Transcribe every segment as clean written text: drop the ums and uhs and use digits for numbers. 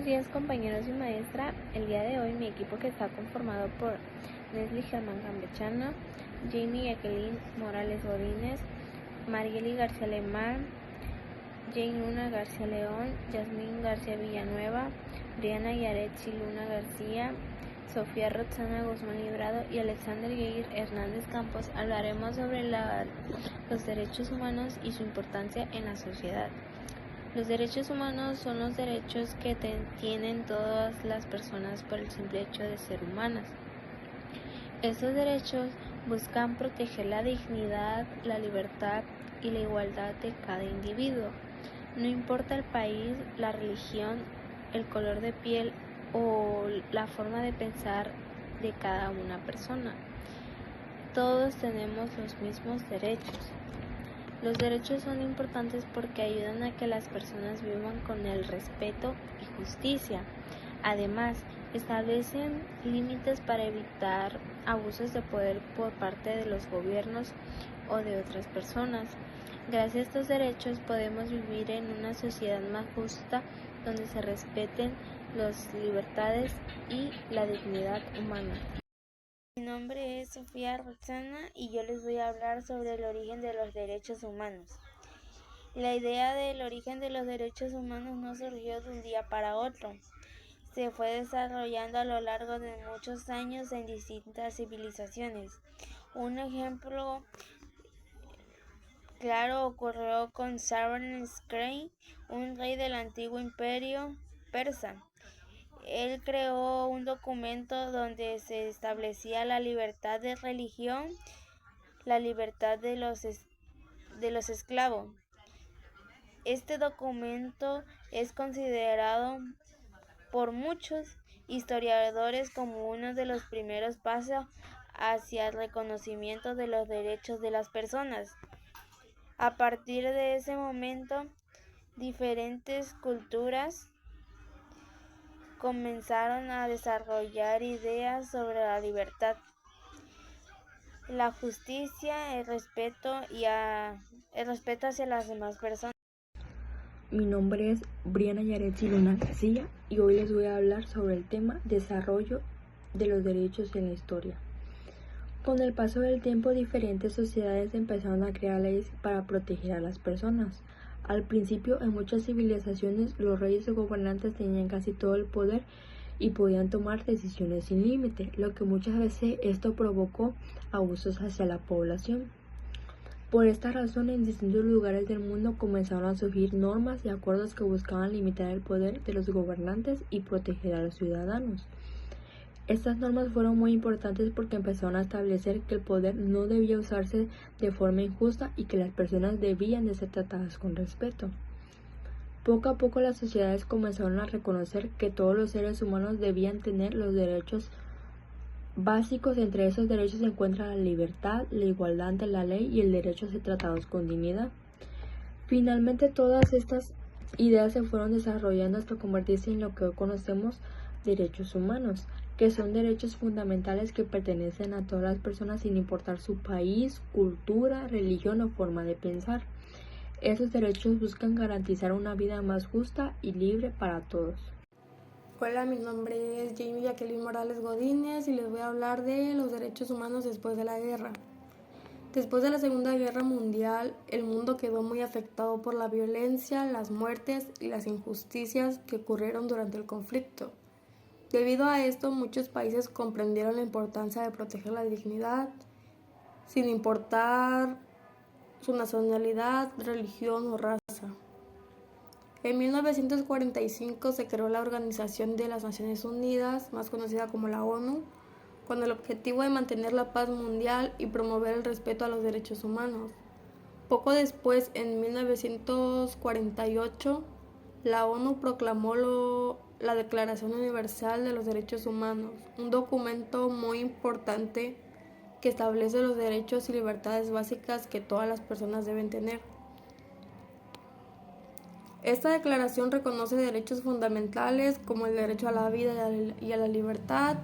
días, compañeros y maestra. El día de hoy mi equipo, que está conformado por Nesli Germán Campechano, Jamie Jacqueline Morales Godínez, Marieli García Alemán, Jane Luna García León, Yasmín García Villanueva, Briana Yaretsi Luna García, Sofía Roxana Guzmán Librado y Alexander Yair Hernández Campos hablaremos sobre los derechos humanos y su importancia en la sociedad. Los derechos humanos son los derechos que tienen todas las personas por el simple hecho de ser humanas. Estos derechos buscan proteger la dignidad, la libertad y la igualdad de cada individuo. No importa el país, la religión, el color de piel o la forma de pensar de cada una persona. Todos tenemos los mismos derechos. Los derechos son importantes porque ayudan a que las personas vivan con el respeto y justicia. Además, establecen límites para evitar abusos de poder por parte de los gobiernos o de otras personas. Gracias a estos derechos podemos vivir en una sociedad más justa donde se respeten las libertades y la dignidad humana. Mi nombre es Sofía Roxana y yo les voy a hablar sobre el origen de los derechos humanos. La idea del origen de los derechos humanos no surgió de un día para otro. Se fue desarrollando a lo largo de muchos años en distintas civilizaciones. Un ejemplo claro ocurrió con Sargon-Skrei, un rey del antiguo imperio persa. Él creó un documento donde se establecía la libertad de religión, la libertad de los esclavos. Este documento es considerado por muchos historiadores como uno de los primeros pasos hacia el reconocimiento de los derechos de las personas. A partir de ese momento, diferentes culturas comenzaron a desarrollar ideas sobre la libertad, la justicia, el respeto hacia las demás personas. Mi nombre es Briana Yaretsi Luna García y hoy les voy a hablar sobre el tema desarrollo de los derechos en la historia. Con el paso del tiempo, diferentes sociedades empezaron a crear leyes para proteger a las personas. Al principio, en muchas civilizaciones, los reyes o gobernantes tenían casi todo el poder y podían tomar decisiones sin límite, lo que muchas veces esto provocó abusos hacia la población. Por esta razón, en distintos lugares del mundo comenzaron a surgir normas y acuerdos que buscaban limitar el poder de los gobernantes y proteger a los ciudadanos. Estas normas fueron muy importantes porque empezaron a establecer que el poder no debía usarse de forma injusta y que las personas debían de ser tratadas con respeto. Poco a poco las sociedades comenzaron a reconocer que todos los seres humanos debían tener los derechos básicos. Entre esos derechos se encuentra la libertad, la igualdad ante la ley y el derecho a ser tratados con dignidad. Finalmente, todas estas ideas se fueron desarrollando hasta convertirse en lo que hoy conocemos derechos humanos, que son derechos fundamentales que pertenecen a todas las personas sin importar su país, cultura, religión o forma de pensar. Esos derechos buscan garantizar una vida más justa y libre para todos. Hola, mi nombre es Jamie Jacqueline Morales Godínez y les voy a hablar de los derechos humanos después de la guerra. Después de la Segunda Guerra Mundial, el mundo quedó muy afectado por la violencia, las muertes y las injusticias que ocurrieron durante el conflicto. Debido a esto, muchos países comprendieron la importancia de proteger la dignidad, sin importar su nacionalidad, religión o raza. En 1945 se creó la Organización de las Naciones Unidas, más conocida como la ONU, con el objetivo de mantener la paz mundial y promover el respeto a los derechos humanos. Poco después, en 1948, la ONU proclamó la Declaración Universal de los Derechos Humanos, un documento muy importante que establece los derechos y libertades básicas que todas las personas deben tener. Esta declaración reconoce derechos fundamentales como el derecho a la vida y a la libertad,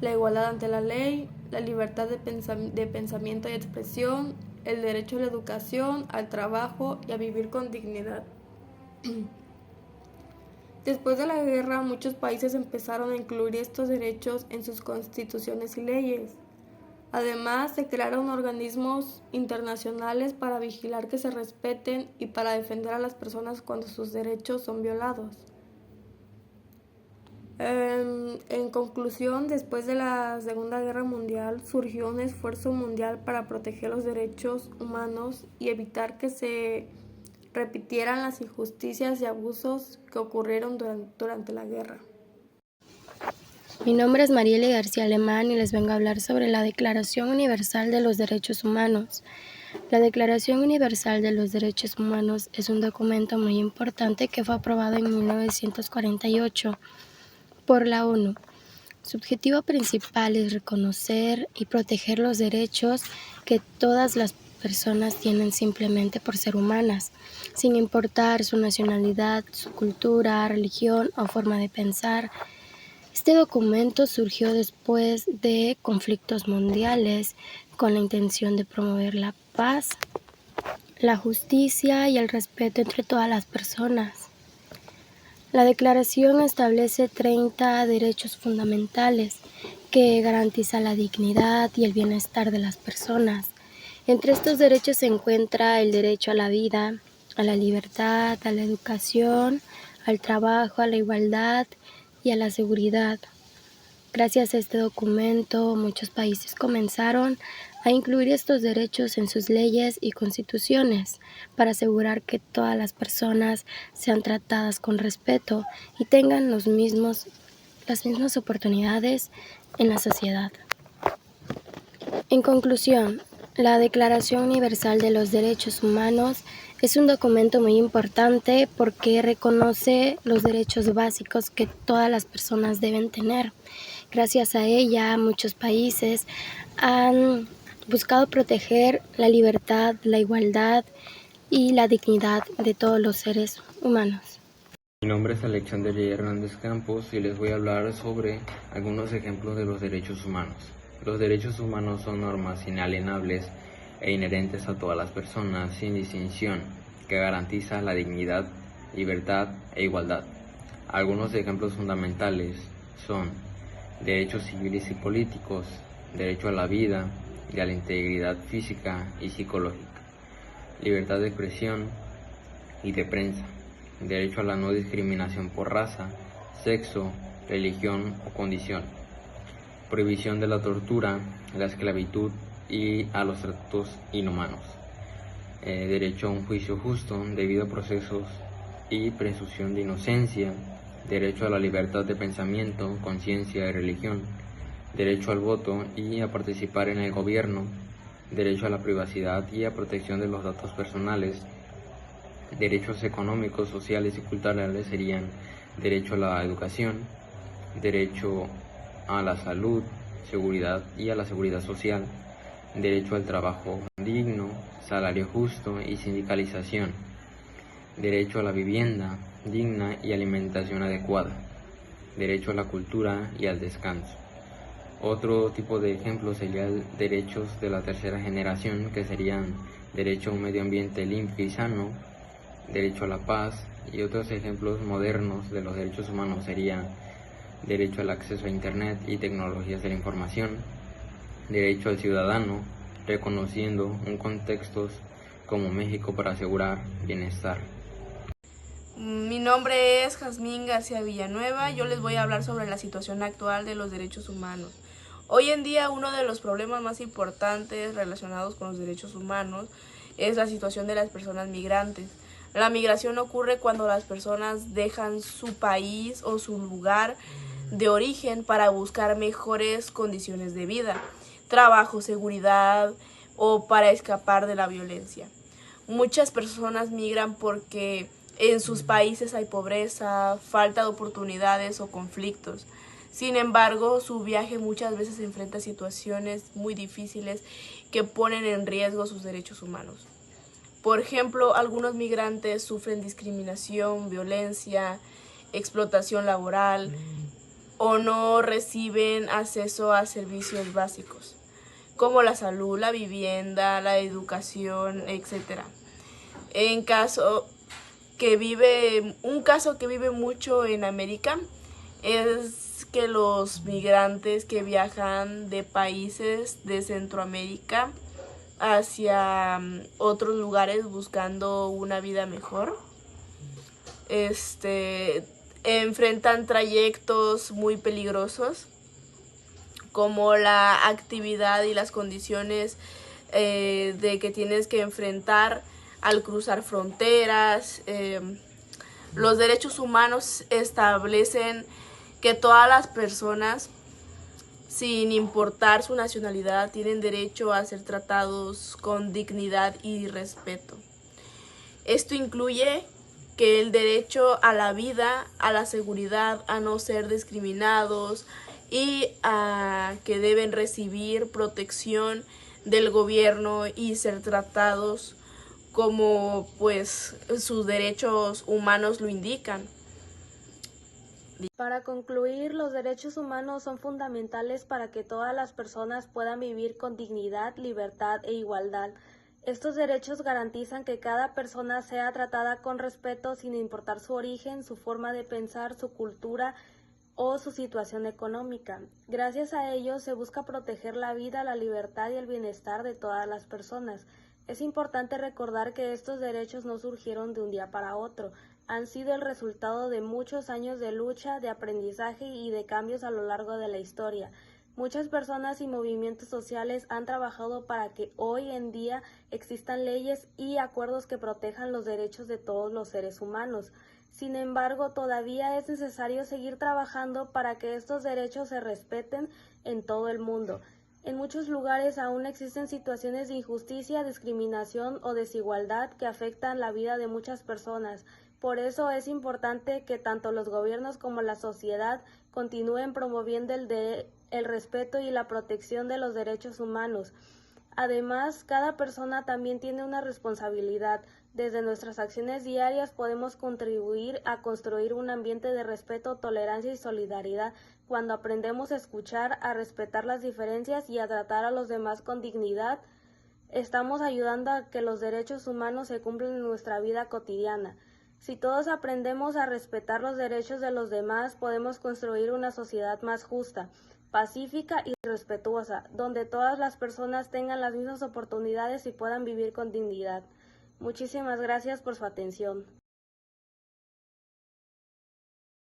la igualdad ante la ley, la libertad de pensamiento y expresión, el derecho a la educación, al trabajo y a vivir con dignidad. Después de la guerra, muchos países empezaron a incluir estos derechos en sus constituciones y leyes. Además, se crearon organismos internacionales para vigilar que se respeten y para defender a las personas cuando sus derechos son violados. En conclusión, después de la Segunda Guerra Mundial, surgió un esfuerzo mundial para proteger los derechos humanos y evitar que se repitieran las injusticias y abusos que ocurrieron durante la guerra. Mi nombre es Marieli García Alemán y les vengo a hablar sobre la Declaración Universal de los Derechos Humanos. La Declaración Universal de los Derechos Humanos es un documento muy importante que fue aprobado en 1948 por la ONU. Su objetivo principal es reconocer y proteger los derechos que todas las personas tienen simplemente por ser humanas, sin importar su nacionalidad, su cultura, religión o forma de pensar. Este documento surgió después de conflictos mundiales con la intención de promover la paz, la justicia y el respeto entre todas las personas. La declaración establece 30 derechos fundamentales que garantizan la dignidad y el bienestar de las personas. Entre estos derechos se encuentra el derecho a la vida, a la libertad, a la educación, al trabajo, a la igualdad y a la seguridad. Gracias a este documento, muchos países comenzaron a incluir estos derechos en sus leyes y constituciones para asegurar que todas las personas sean tratadas con respeto y tengan las mismas oportunidades en la sociedad. En conclusión, la Declaración Universal de los Derechos Humanos es un documento muy importante porque reconoce los derechos básicos que todas las personas deben tener. Gracias a ella, muchos países han buscado proteger la libertad, la igualdad y la dignidad de todos los seres humanos. Mi nombre es Alexander J. Hernández Campos y les voy a hablar sobre algunos ejemplos de los derechos humanos. Los derechos humanos son normas inalienables e inherentes a todas las personas sin distinción, que garantiza la dignidad, libertad e igualdad. Algunos ejemplos fundamentales son derechos civiles y políticos, derecho a la vida y a la integridad física y psicológica, libertad de expresión y de prensa, derecho a la no discriminación por raza, sexo, religión o condición, prohibición de la tortura, la esclavitud y a los tratos inhumanos, derecho a un juicio justo, debido a procesos y presunción de inocencia, derecho a la libertad de pensamiento, conciencia y religión, derecho al voto y a participar en el gobierno, derecho a la privacidad y a protección de los datos personales, derechos económicos, sociales y culturales serían derecho a la educación, derecho a la salud, seguridad y a la seguridad social, derecho al trabajo digno, salario justo y sindicalización, derecho a la vivienda digna y alimentación adecuada, derecho a la cultura y al descanso. Otro tipo de ejemplo sería derechos de la tercera generación, que serían derecho a un medio ambiente limpio y sano, derecho a la paz, y otros ejemplos modernos de los derechos humanos serían derecho al acceso a Internet y tecnologías de la información, derecho al ciudadano, reconociendo un contexto como México para asegurar bienestar. Mi nombre es Jazmín García Villanueva. Yo les voy a hablar sobre la situación actual de los derechos humanos. Hoy en día uno de los problemas más importantes relacionados con los derechos humanos es la situación de las personas migrantes. La migración ocurre cuando las personas dejan su país o su lugar de origen para buscar mejores condiciones de vida, trabajo, seguridad o para escapar de la violencia. Muchas personas migran porque en sus países hay pobreza, falta de oportunidades o conflictos. Sin embargo, su viaje muchas veces enfrenta situaciones muy difíciles que ponen en riesgo sus derechos humanos. Por ejemplo, algunos migrantes sufren discriminación, violencia, explotación laboral o no reciben acceso a servicios básicos, como la salud, la vivienda, la educación, etc. En caso un caso que vive mucho en América es que los migrantes que viajan de países de Centroamérica hacia otros lugares buscando una vida mejor, enfrentan trayectos muy peligrosos, como la actividad y las condiciones de que tienes que enfrentar al cruzar fronteras. Los derechos humanos establecen que todas las personas, sin importar su nacionalidad, tienen derecho a ser tratados con dignidad y respeto. Esto incluye que el derecho a la vida, a la seguridad, a no ser discriminados y a que deben recibir protección del gobierno y ser tratados como pues sus derechos humanos lo indican. Para concluir, los derechos humanos son fundamentales para que todas las personas puedan vivir con dignidad, libertad e igualdad. Estos derechos garantizan que cada persona sea tratada con respeto sin importar su origen, su forma de pensar, su cultura o su situación económica. Gracias a ellos se busca proteger la vida, la libertad y el bienestar de todas las personas. Es importante recordar que estos derechos no surgieron de un día para otro, han sido el resultado de muchos años de lucha, de aprendizaje y de cambios a lo largo de la historia. Muchas personas y movimientos sociales han trabajado para que hoy en día existan leyes y acuerdos que protejan los derechos de todos los seres humanos. Sin embargo, todavía es necesario seguir trabajando para que estos derechos se respeten en todo el mundo. En muchos lugares aún existen situaciones de injusticia, discriminación o desigualdad que afectan la vida de muchas personas. Por eso es importante que tanto los gobiernos como la sociedad continúen promoviendo el respeto y la protección de los derechos humanos. Además, cada persona también tiene una responsabilidad. Desde nuestras acciones diarias podemos contribuir a construir un ambiente de respeto, tolerancia y solidaridad. Cuando aprendemos a escuchar, a respetar las diferencias y a tratar a los demás con dignidad, estamos ayudando a que los derechos humanos se cumplan en nuestra vida cotidiana. Si todos aprendemos a respetar los derechos de los demás, podemos construir una sociedad más justa, pacífica y respetuosa, donde todas las personas tengan las mismas oportunidades y puedan vivir con dignidad. Muchísimas gracias por su atención.